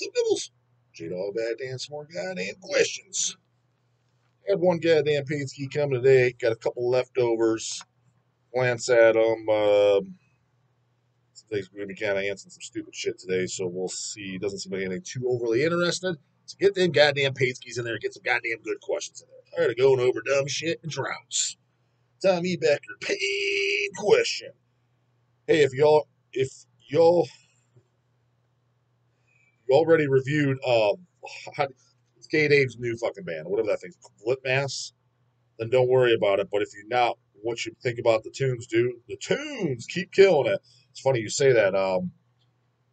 Some nibbles. J-Dog back to answer more goddamn questions. Had one goddamn Pinsky come today. Got a couple leftovers. Glance at them. Today's going to be kind of answering some stupid shit today, so we'll see. Doesn't seem like anything too overly interested. So get them goddamn Pinskys in there and get some goddamn good questions in there. Tired of going over dumb shit and droughts. Tommy Becker, pain question. Hey, if y'all you already reviewed it's Gay Dave's new fucking band, whatever that thing's called, Mass, then don't worry about it. But if you're not, what you think about the tunes, dude? The tunes keep killing it. It's funny you say that.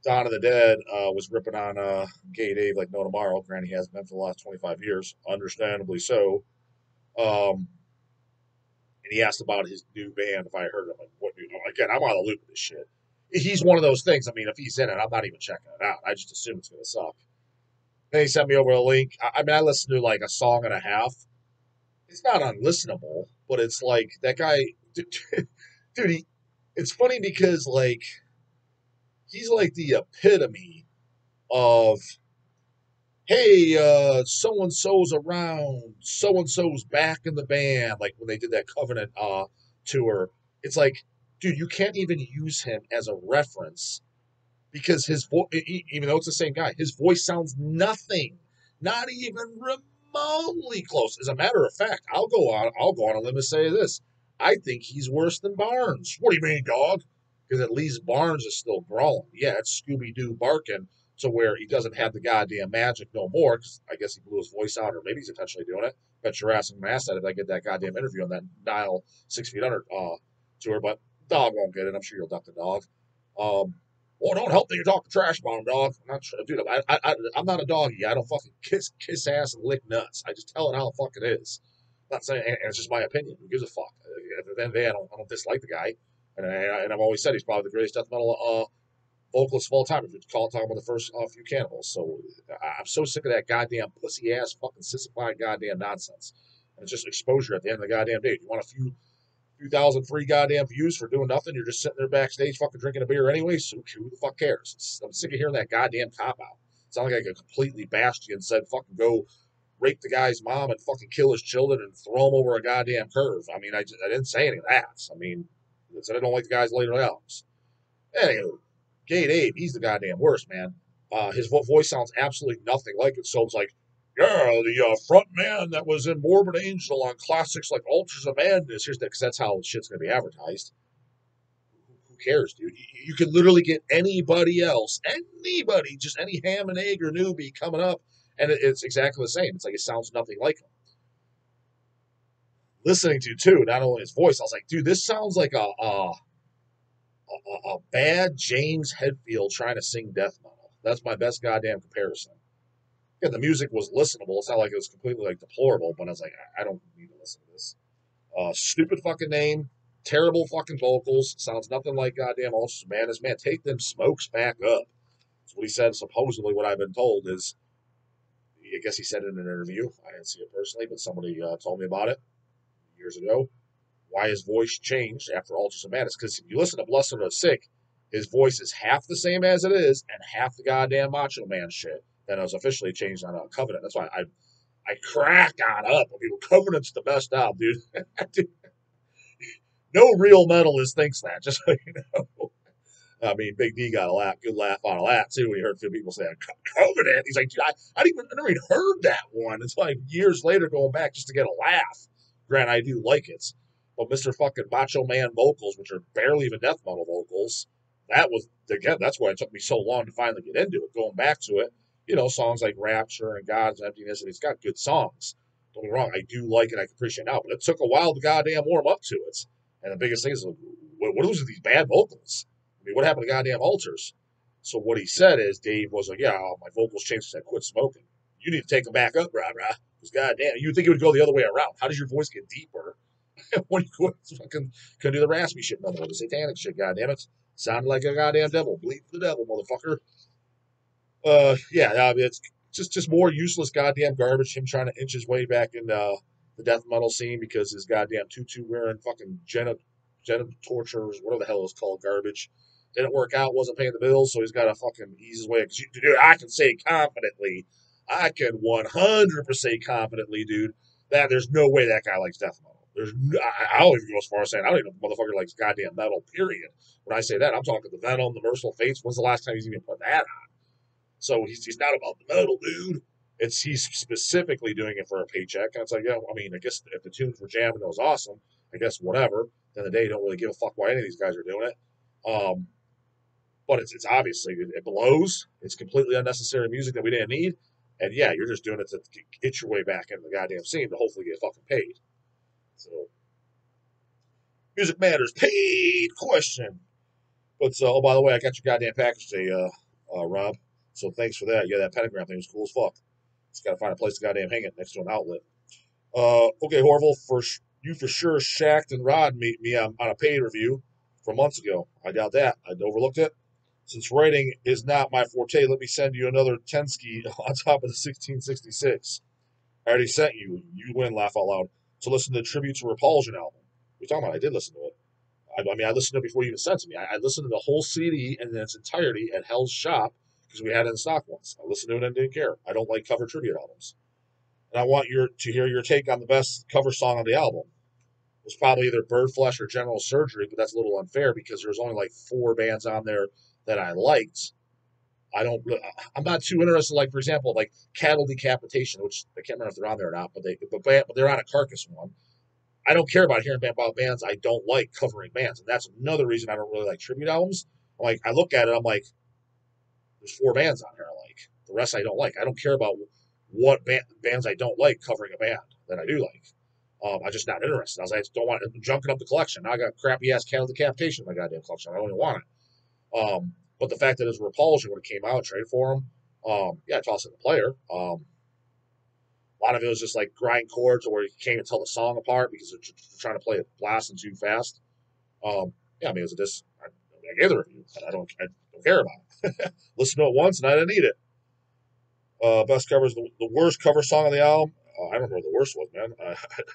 Dawn of the Dead was ripping on Gay Dave like no tomorrow. Granted, he has been for the last 25 years, understandably so. And he asked about his new band. If I heard him, like, what new? Again, I'm on the loop with this shit. He's one of those things. I mean, if he's in it, I'm not even checking it out. I just assume it's gonna suck. Then he sent me over a link. I mean, I listened to like a song and a half. It's not unlistenable, but it's like that guy, dude. It's funny because like he's like the epitome of, hey, so and so's around, so and so's back in the band. Like when they did that Covenant tour, it's like, dude, you can't even use him as a reference because his voice, even though it's the same guy, his voice sounds nothing, not even remotely close. As a matter of fact, I'll go on a limb and say this: I think he's worse than Barnes. What do you mean, dog? Because at least Barnes is still growing. Yeah, it's Scooby Doo barking to where he doesn't have the goddamn magic no more. Because I guess he blew his voice out, or maybe he's intentionally doing it. Bet your ass and my ass if I get that goddamn interview on that Dial 6 feet under tour. But dog won't get it. I'm sure you'll duck the dog. Well, don't help that you're talking trash about him, dog. I'm not sure, dude. I'm not a doggy. I don't fucking kiss ass and lick nuts. I just tell it how the fuck it is. I'm not saying, and it's just my opinion. Who gives a fuck? At the end of the day, I don't dislike the guy, and I've always said he's probably the greatest death metal vocalist of all time. If you call talking about the first few Cannibals, so I'm so sick of that goddamn pussy ass fucking sissified goddamn nonsense. And it's just exposure at the end of the goddamn day. If you want a few thousand free goddamn views for doing nothing. You're just sitting there backstage fucking drinking a beer anyway, so who the fuck cares? I'm sick of hearing that goddamn cop out. It sounds like I completely bashed you and said fucking go rape the guy's mom and fucking kill his children and throw him over a goddamn curve. I mean, I didn't say any of that. I mean, I said I don't like the guy's later albums. Anywho, Gay Dave, he's the goddamn worst, man. His voice sounds absolutely nothing like it. So it's like, yeah, the front man that was in Morbid Angel on classics like Altars of Madness. Here's that, because that's how shit's going to be advertised. Who cares, dude? You could literally get anybody else, just any ham and egg or newbie coming up, and it's exactly the same. It's like it sounds nothing like him. Listening to, too, not only his voice, I was like, dude, this sounds like a bad James Hetfield trying to sing death metal. That's my best goddamn comparison. Yeah, the music was listenable. It's not like it was completely like deplorable, but I was like, I don't need to listen to this. Stupid fucking name, terrible fucking vocals. Sounds nothing like goddamn Ozzy Sabbath. Man, take them smokes back up. That's what he said. Supposedly, what I've been told is, I guess he said it in an interview. I didn't see it personally, but somebody told me about it years ago. Why his voice changed after Ultra Madness? Because if you listen to Blessed or Sick, his voice is half the same as it is, and half the goddamn Macho Man shit that was officially changed on Covenant. That's why I crack on up when people Covenant's the best album, dude. No real metalist thinks that. Just so you know. I mean, Big D got a good laugh out of that too when he heard a few people say Covenant. He's like, dude, I never even heard that one. It's like years later going back just to get a laugh. Granted, I do like it. But Mr. fucking Macho Man vocals, which are barely even death metal vocals, that was, again, that's why it took me so long to finally get into it. Going back to it, songs like Rapture and God's Emptiness, and it's got good songs. Don't get me wrong, I do like it, I can appreciate it now, but it took a while to goddamn warm up to it. And the biggest thing is, what are those with these bad vocals? I mean, what happened to goddamn Altars? So what he said is, Dave was like, yeah, my vocals changed since I quit smoking. You need to take them back up, brah. Because goddamn, you'd think it would go the other way around. How does your voice get deeper when you fucking couldn't do the raspy shit no more, the satanic shit, goddammit. Sounded like a goddamn devil. Bleed for the devil, motherfucker. Yeah, it's just more useless goddamn garbage. Him trying to inch his way back in the death metal scene because his goddamn tutu wearing fucking genital torturers, whatever the hell it's called, garbage. didn't work out, wasn't paying the bills, so he's got to fucking ease his way. Because dude, I can say confidently, I can 100% confidently, dude, that there's no way that guy likes death metal. I don't even go as far as saying I don't even know if the motherfucker likes goddamn metal. Period. When I say that, I'm talking the Venom, the Merciful Fates. When's the last time he's even put that on? So he's not about the metal, dude. He's specifically doing it for a paycheck. And it's like, yeah, I mean, I guess if the tunes were jamming, it was awesome. I guess whatever. Then the day, you don't really give a fuck why any of these guys are doing it. But it's obviously it blows. It's completely unnecessary music that we didn't need. And yeah, you're just doing it to get your way back into the goddamn scene to hopefully get fucking paid. So music matters. Paid question. But oh, by the way, I got your goddamn package today, Rob. So thanks for that. Yeah, that pentagram thing was cool as fuck. Just gotta find a place to goddamn hang it next to an outlet. Okay, Horville, you for sure shacked and Rod meet me on a paid review from months ago. I doubt that. I overlooked it. Since writing is not my forte, let me send you another Tensky on top of the 1666. I already sent you. You win, laugh out loud. To listen to the Tribute to Repulsion album. What are you talking about? I did listen to it. I mean, I listened to it before you even sent it to me. I listened to the whole CD in its entirety at Hell's Shop because we had it in stock once. I listened to it and didn't care. I don't like cover tribute albums. And I want to hear your take on the best cover song on the album. It was probably either Bird Flesh or General Surgery, but that's a little unfair because there was only like 4 bands on there that I liked. I'm not too interested, like, for example, like Cattle Decapitation, which I can't remember if they're on there or not, but they're on a Carcass one. I don't care about hearing about bands I don't like covering bands, and that's another reason I don't really like tribute albums. Like, I look at it, I'm like, there's 4 bands on here I like. The rest I don't like. I don't care about what bands I don't like covering a band that I do like. I'm just not interested. I was like, I just don't want it junking up the collection. Now I got crappy ass Cattle Decapitation in my goddamn collection. I don't even want it. But the fact that it was Repulsion when it came out, traded for them, yeah, I tossed it in the player. A lot of it was just like grind chords where you can't even tell the song apart because they're trying to play it blasting too fast. Yeah, I mean, it was a disc. I gave the review, and I don't care about it. Listen to it once, and I didn't need it. Best covers, the worst cover song on the album. I don't know what the worst was, man.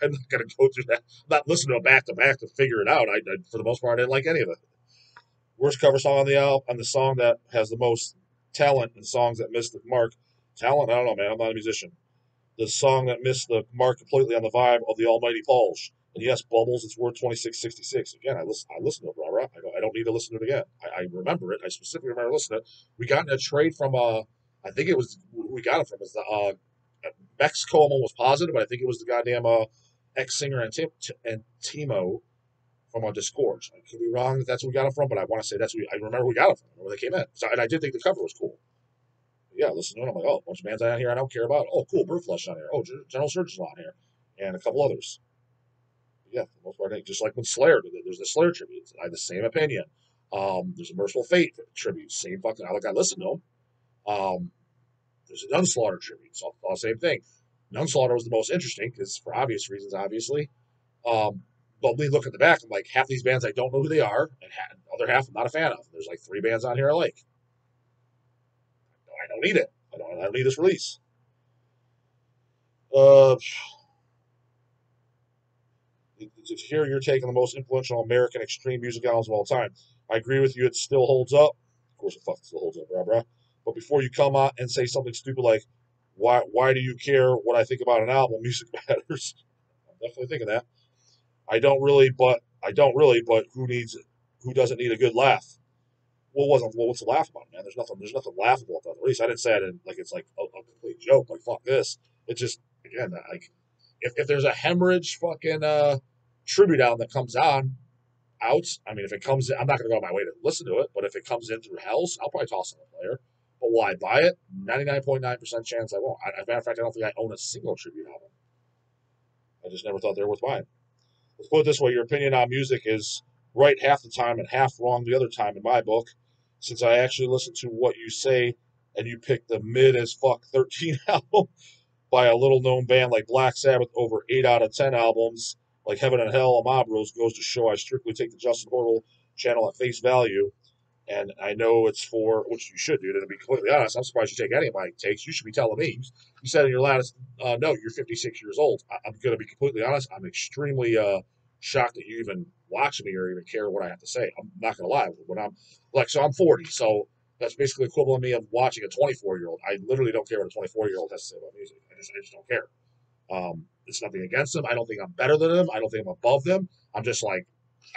I'm not gonna go through that. I'm not listening to it back to back to figure it out. For the most part, I didn't like any of it. Worst cover song on the album, and the song that has the most talent and songs that missed the mark. Talent? I don't know, man. I'm not a musician. The song that missed the mark completely on the vibe of the Almighty Pulse. And yes, Bubbles, it's worth 26.66. Again, I listen to it, bro. I don't need to listen to it again. I remember it. I specifically remember listening to it. We got in a trade from I think it was who we got it from. Is the Mexico? I'm almost positive, but I think it was the goddamn ex singer and Timo from Discord. I could be wrong if that's who we got it from, but I want to say that's who I remember we got it from when they came in. So, and I did think the cover was cool. Yeah, listen to it. I'm like, oh, a bunch of bands on here I don't care about. Oh, cool, Birdflesh on here. Oh, General Surgeon's on here, and a couple others. Yeah, for the most part, just like when Slayer did it, there's the Slayer tribute. I have the same opinion. There's a Merciful Fate tribute, same fucking. I listened to them. There's an Unslaughter tribute, it's all the same thing. Unslaughter was the most interesting because for obvious reasons, obviously. But we look at the back, I'm like, half these bands I don't know who they are, and other half I'm not a fan of. There's like 3 bands on here I like. I don't need it. I don't need this release. To hear your take on the most influential American extreme music albums of all time. I agree with you. It still holds up. Of course, it fucking still holds up, brah. But before you come out and say something stupid like, why do you care what I think about an album? Music matters. I'm definitely thinking that. I don't really, but who doesn't need a good laugh? What's the laugh about, man? There's nothing laughable about that. At least I didn't say it like it's like a complete joke. Like, fuck this. It's just, again, like, if there's a hemorrhage fucking tribute album that comes out, I mean, if it comes in, I'm not going to go on my way to listen to it, but if it comes in through Hell's, I'll probably toss it in the player. But will I buy it? 99.9% chance I won't. As a matter of fact, I don't think I own a single tribute album. I just never thought they were worth buying. Let's put it this way: your opinion on music is right half the time and half wrong the other time in my book. Since I actually listen to what you say, and you pick the mid as fuck 13 album by a little known band like Black Sabbath over 8 out of 10 albums like Heaven and Hell and Mob Rules, goes to show I strictly take the Justin Hortle channel at face value. And I know it's for, which you should do, to be completely honest. I'm surprised you take any of my takes. You should be telling me. You said in your last note you're 56 years old. I'm going to be completely honest. I'm extremely shocked that you even watch me or even care what I have to say. I'm not gonna lie. When I'm like, so I'm 40, so that's basically equivalent to me of watching a 24-year-old. I literally don't care what a 24-year-old has to say about music. I just don't care. It's nothing against them. I don't think I'm better than them. I don't think I'm above them. I'm just like,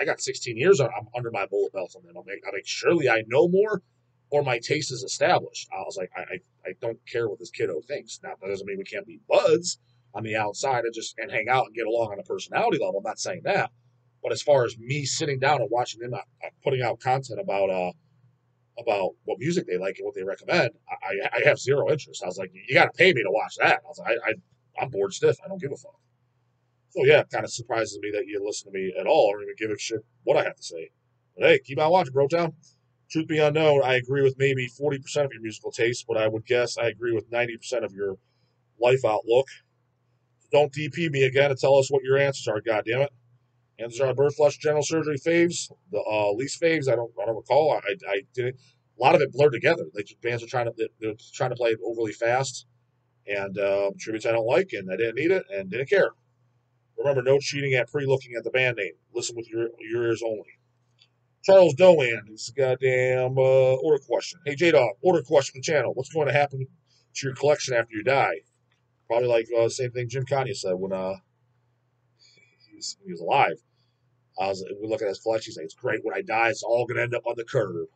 I got 16 years. I'm under my bullet belt on them. I make surely I know more, or my taste is established. I was like, I don't care what this kiddo thinks. Now that doesn't mean we can't be buds on the outside and hang out and get along on a personality level. I'm not saying that, but as far as me sitting down and watching them putting out content about what music they like and what they recommend, I have zero interest. I was like, you got to pay me to watch that. I was like, I'm bored stiff. I don't give a fuck. So yeah, it kind of surprises me that you listen to me at all or even give a shit what I have to say. But hey, keep on watching, bro town. Truth be unknown, I agree with maybe 40% of your musical taste, but I would guess I agree with 90% of your life outlook. So don't DP me again and tell us what your answers are, goddammit. Answers are birth, flush, general surgery faves. The least faves, I don't recall. I didn't. A lot of it blurred together. Like bands are they're trying to play it overly fast, and tributes I don't like, and I didn't need it and didn't care. Remember, no cheating at pre-looking at the band name. Listen with your ears only. Charles Doan, it's a goddamn order question. Hey, J-Dog, order question for the channel. What's going to happen to your collection after you die? Probably like the same thing Jim Kanye said when he was alive. We look at his collection, he's like, it's great. When I die, it's all going to end up on the curb.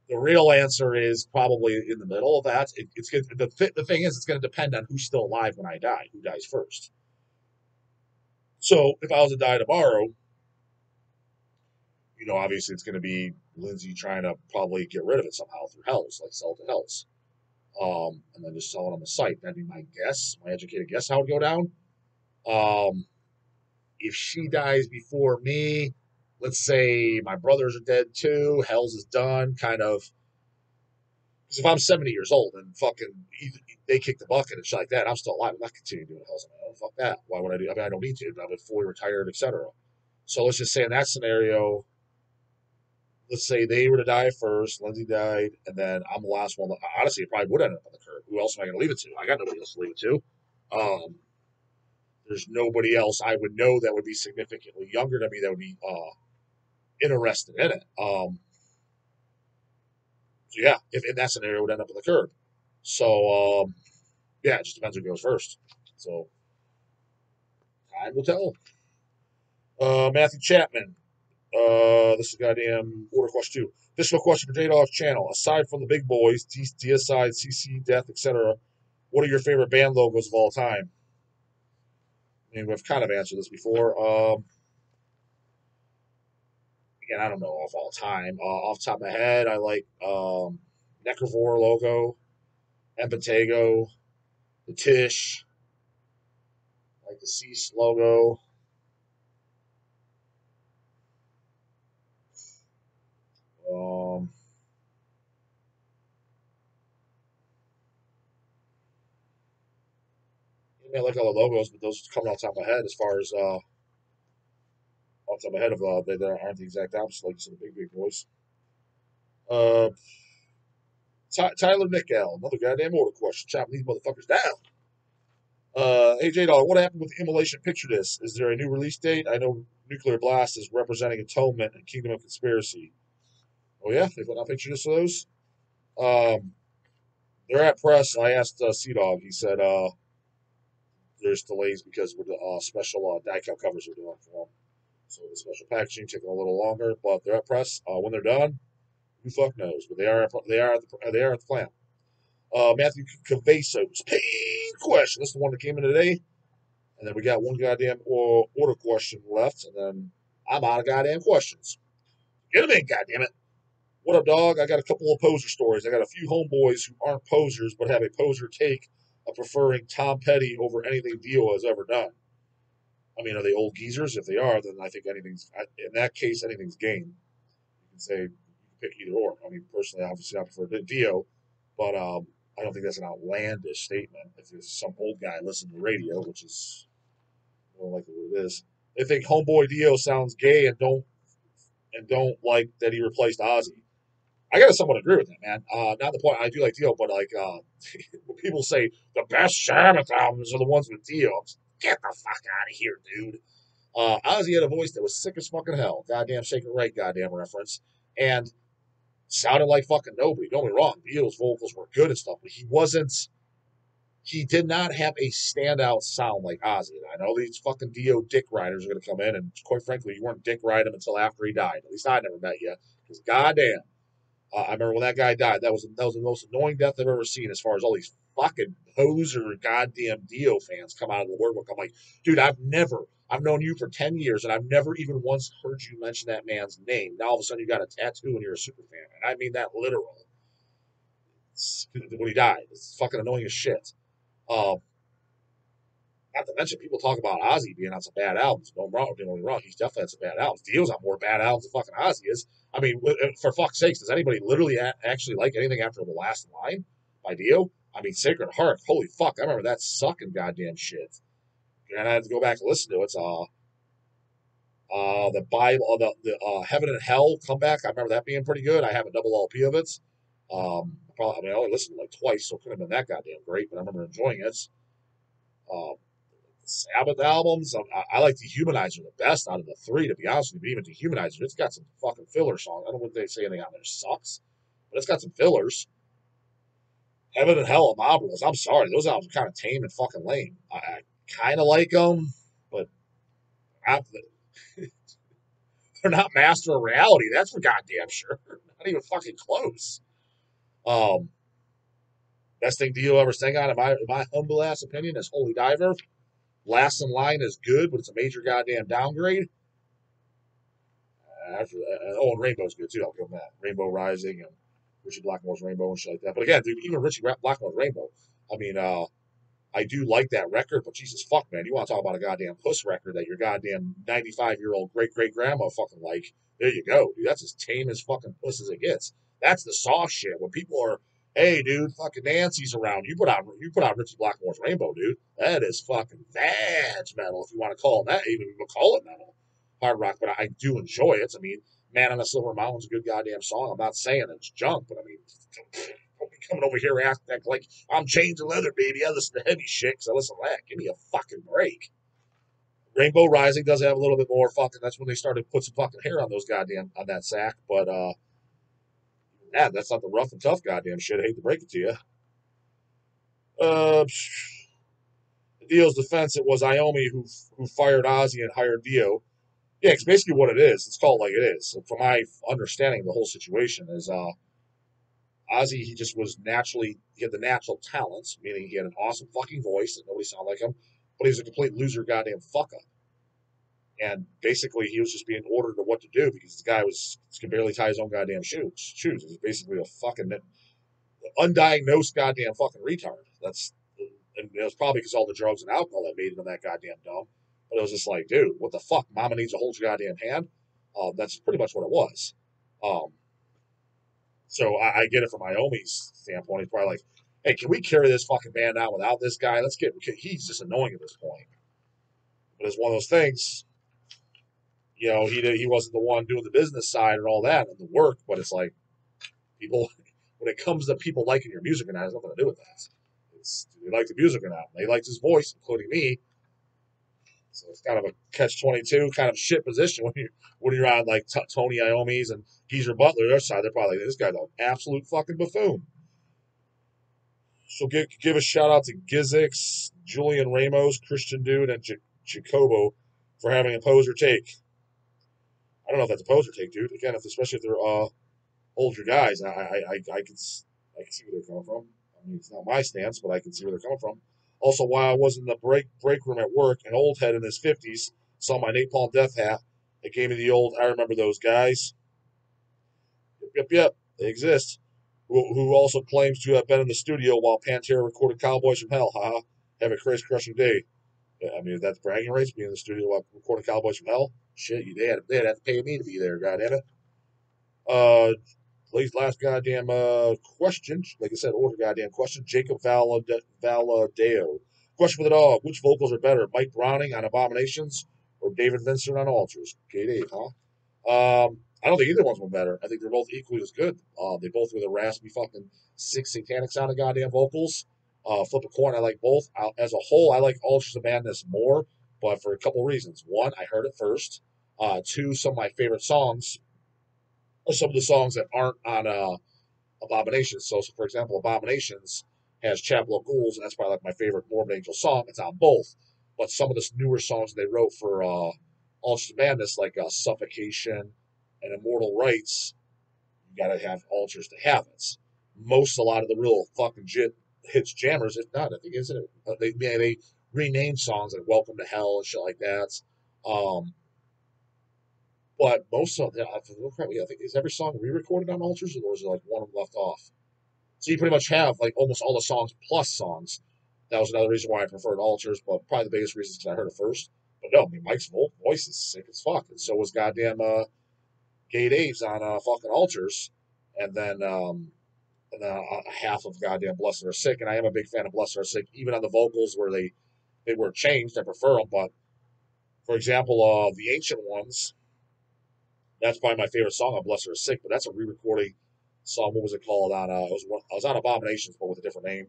The real answer is probably in the middle of that. The thing is, it's going to depend on who's still alive when I die, who dies first. So if I was to die tomorrow, obviously it's going to be Lindsay trying to probably get rid of it somehow through Hells, like sell it to Hells, and then just sell it on the site. That'd be my guess, my educated guess how it would go down. If she dies before me, let's say my brothers are dead too, Hells is done, kind of. Because if I'm 70 years old and fucking they kick the bucket and shit like that, I'm still alive. I'm not continuing doing Hells on my own. Fuck that. Why would I do? I mean, I don't need to. I'm fully retired, etc. So let's just say in that scenario, let's say they were to die first, Lindsay died, and then I'm the last one. Honestly, it probably would end up on the curb. Who else am I going to leave it to? I got nobody else to leave it to. There's nobody else I would know that would be significantly younger than me that would be interested in it. So yeah, if in that scenario, it would end up on the curb. So yeah, it just depends who goes first. So time will tell. Matthew Chapman. This is goddamn order question 2. Additional question for J-Dawg's channel. Aside from the big boys, Deicide, CC, Death, etc., what are your favorite band logos of all time? I mean, we've kind of answered this before. Again, I don't know of all time. Off the top of my head, I like Necrovore logo, Empatego, the TISH, I like the Cease logo. I like all the logos, but those coming off the top of my head as far as off the top of my head of they aren't the exact opposite like some of the big boys. Uh, Tyler Nickel, another goddamn order question. Chopping these motherfuckers down. Hey J-Dawg, what happened with the Immolation Picture Disc? Is there a new release date? I know Nuclear Blast is representing Atonement and Kingdom of Conspiracy. Oh yeah, they put out picture discs of those. They're at press. I asked C-Dog. He said there's delays because with the special die cut covers are doing for them. So the special packaging taking a little longer, but they're at press. When they're done, who fuck knows? But they are at the plant. Matthew Cavasos, pain question. This is the one that came in today. And then we got one goddamn order question left, and then I'm out of goddamn questions. Get them in, goddammit. What up, dog? I got a couple of poser stories. I got a few homeboys who aren't posers, but have a poser take of preferring Tom Petty over anything Dio has ever done. I mean, are they old geezers? If they are, then I think anything's, in that case, anything's game. You can say, you can pick either or. I mean, personally, obviously, I prefer Dio, but I don't think that's an outlandish statement. If there's some old guy listening to the radio, which is more likely what it is, they think Homeboy Dio sounds gay and don't like that he replaced Ozzy. I gotta somewhat agree with that, man. Not the point I do like Dio, but like when people say the best Sabbath albums are the ones with Dio, get the fuck out of here, dude. Ozzy had a voice that was sick as fucking hell. Goddamn Sacred Right, goddamn reference. And sounded like fucking nobody. Don't get me wrong, Dio's vocals were good and stuff, but he did not have a standout sound like Ozzy. And I know these fucking Dio dick riders are going to come in, and quite frankly, you weren't dick riding him until after he died. At least I never met you. Because goddamn, I remember when that guy died. That was the most annoying death I've ever seen. As far as all these fucking poser goddamn Dio fans come out of the wordbook, I'm like, dude, I've known you for 10 years, and I've never even once heard you mention that man's name. Now all of a sudden you got a tattoo and you're a super fan, and I mean that literal. When he died, it's fucking annoying as shit. Um, Not to mention, people talk about Ozzy being on some bad albums. Don't get me wrong, he's definitely had some bad albums. Dio's on more bad albums than fucking Ozzy is. I mean, for fuck's sakes, does anybody literally actually like anything after the last line by Dio? I mean, Sacred Heart, holy fuck, I remember that sucking goddamn shit. And I had to go back and listen to it. It's the Bible, the Heaven and Hell comeback. I remember that being pretty good. I have a double LP of it. I only listened to it like twice, so it couldn't have been that goddamn great, but I remember enjoying it. Um, Sabbath albums. I like Dehumanizer the best out of the three, to be honest with you. But even Dehumanizer, it's got some fucking filler songs. I don't know if they say anything on there sucks, but it's got some fillers. Heaven and Hell, Mobbers. I'm sorry, those albums are kind of tame and fucking lame. I kind of like them, but not, they're not Master of Reality. That's for goddamn sure. Not even fucking close. Um, Best thing Dio ever sang on, in my humble ass opinion, is Holy Diver. Last in Line is good, but it's a major goddamn downgrade. And Rainbow's good too. I'll give them that. Rainbow Rising and Richie Blackmore's Rainbow and shit like that. But again, dude, even Richie Blackmore's Rainbow. I mean, I do like that record, but Jesus fuck, man, you want to talk about a goddamn puss record that your goddamn 95-year-old great great grandma fucking like? There you go, dude. That's as tame as fucking puss as it gets. That's the soft shit. When people are, hey, dude, fucking Nancy's around. You put on Richie Blackmore's Rainbow, dude. That is fucking vag metal, if you want to call it that. Even if you call it metal, hard rock. But I do enjoy it. I mean, Man on a Silver Mountain's a good goddamn song. I'm not saying it's junk, but I mean, don't be coming over here acting like I'm chains and leather, baby. I listen to heavy shit because I listen to that. Give me a fucking break. Rainbow Rising does have a little bit more fucking. That's when they started to put some fucking hair on those goddamn on that sack. But yeah, that's not the rough and tough goddamn shit. I hate to break it to you. Uh, Dio's defense, it was Iommi who fired Ozzy and hired Dio. Yeah, it's basically what it is. It's called like it is. From my understanding of the whole situation is Ozzy, he just was naturally, he had the natural talents, meaning he had an awesome fucking voice that nobody sounded like him, but he was a complete loser goddamn fuck up. And basically, he was just being ordered to what to do because this guy can barely tie his own goddamn shoes. He's basically a fucking undiagnosed goddamn fucking retard. And it was probably because all the drugs and alcohol that made him that goddamn dumb. But it was just like, dude, what the fuck? Mama needs to hold your goddamn hand. That's pretty much what it was. Um, So I get it from Iommi's standpoint. He's probably like, hey, can we carry this fucking band out without this guy? He's just annoying at this point. But it's one of those things, he wasn't the one doing the business side and all that and the work, but it's like people, when it comes to people liking your music or not, it has nothing to do with that. Do they like the music or not? They liked his voice, including me. So it's kind of a catch-22 kind of shit position when you're on like Tony Iommi's and Geezer Butler, their side. They're probably like, this guy's an absolute fucking buffoon. So give a shout out to Gizix, Julian Ramos, Christian Dude, and Jacobo for having a poser take. I don't know if that's a poser take, dude. Again, especially if they're older guys, I can see where they're coming from. I mean, it's not my stance, but I can see where they're coming from. Also, while I was in the break room at work, an old head in his 50s saw my Napalm Death hat. It gave me the old, I remember those guys. Yep, they exist. Who also claims to have been in the studio while Pantera recorded Cowboys from Hell. Haha. Have a crazy crushing day. Yeah, I mean, if that's bragging rights, being in the studio while recording Cowboys from Hell. Shit, they'd have to pay me to be there, goddammit. Last goddamn question. Like I said, order goddamn question. Jacob Valadeo. Question for the dog. Which vocals are better, Mike Browning on Abominations or David Vincent on Altars? Okay, Dave, huh? I don't think either one's one better. I think they're both equally as good. They both with a raspy fucking sick satanic sounding goddamn vocals. Flip a coin. I like both. As a whole, I like Ultras of Madness more, but for a couple reasons. One, I heard it first. Two, some of my favorite songs are some of the songs that aren't on Abominations. So, for example, Abominations has Chapel of Ghouls, and that's probably like my favorite Morbid Angel song. It's on both. But some of the newer songs they wrote for Ultra Madness, like Suffocation and Immortal Rights, you gotta have altars to have it. A lot of the real fucking hits jammers, if not, I think isn't it? They renamed songs like Welcome to Hell and shit like that. Um, but most of them, I think is every song re-recorded on altars, or is there like one of them left off? So you pretty much have like almost all the songs plus songs. That was another reason why I preferred altars, but probably the biggest reason is because I heard it first. But no, I mean Mike's voice is sick as fuck, and so was goddamn Gay Dave's on fucking altars, and then half of goddamn Blessed Are Sick, and I am a big fan of Blessed Are Sick, even on the vocals where they were changed. I prefer them, but for example, the Ancient Ones, that's probably my favorite song on Blessed Are Sick, but that's a re-recording song. What was it called on? I was on Abominations, but with a different name.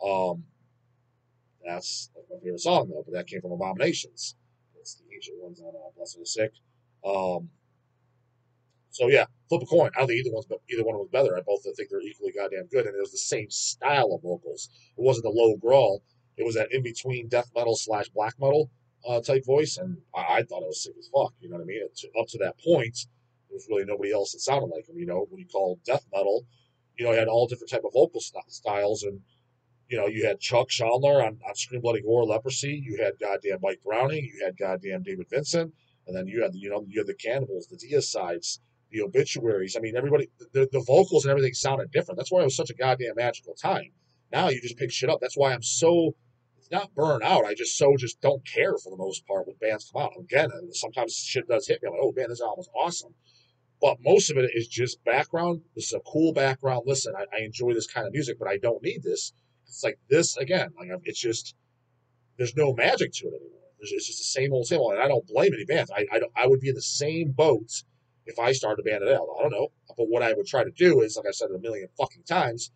Um, that's my favorite song though, but that came from Abominations. It's the Ancient Ones on Blessed Are Sick. Um, So yeah, flip a coin. I don't think either one was better. I both think they're equally goddamn good, and it was the same style of vocals. It wasn't the low growl. It was that in between death metal / black metal type voice, and I thought it was sick as fuck. You know what I mean? Up to that point, there was really nobody else that sounded like him. You know, when you call death metal, you had all different type of vocal styles, and you had Chuck Schuldiner on Scream Bloody Gore Leprosy. You had goddamn Mike Browning. You had goddamn David Vincent. And then you had the Cannibals, the Deicides, the Obituaries. I mean, everybody, the vocals and everything sounded different. That's why it was such a goddamn magical time. Now you just pick shit up. That's why I'm so, it's not burnt out. I just don't care for the most part when bands come out. Again, sometimes shit does hit me. I'm like, oh man, this album is awesome. But most of it is just background. This is a cool background. Listen, I enjoy this kind of music, but I don't need this. It's like this again. Like it's just there's no magic to it anymore. It's just the same old same old. And I don't blame any bands. I would be in the same boat if I started a band at all. I don't know. But what I would try to do is, like I said a million fucking times,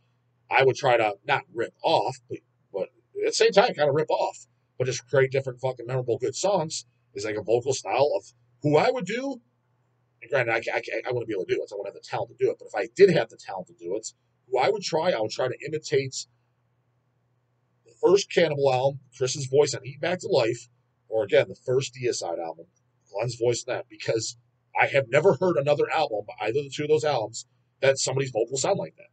I would try to not rip off, but at the same time, kind of rip off, but just create different fucking memorable good songs. Is like a vocal style of who I would do. And granted, I wouldn't be able to do it. So I wouldn't have the talent to do it. But if I did have the talent to do it, who I would try to imitate the first Cannibal album, Chris's voice on Eat Back to Life, or again, the first Deicide album, Glenn's voice in that, because I have never heard another album, either the two of those albums, that somebody's vocals sound like that.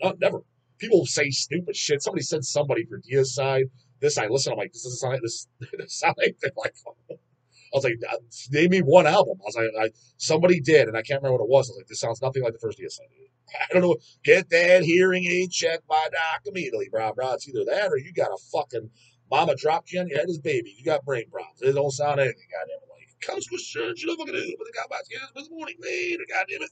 No, never. People say stupid shit. Somebody said somebody for Deicide. This I listen. I'm like, this doesn't sound like this. It sound like they're like. I was like, name me one album. I was like, somebody did, and I can't remember what it was. I was like, this sounds nothing like the first Deicide. I don't know. Get that hearing aid checked by doc immediately, bro. It's either that or you got a fucking mama dropped you on your head as baby. You got brain problems. It don't sound anything goddamn like. Comes with church, you know what I'm gonna do. But the guy about to get this morning later, goddamn it.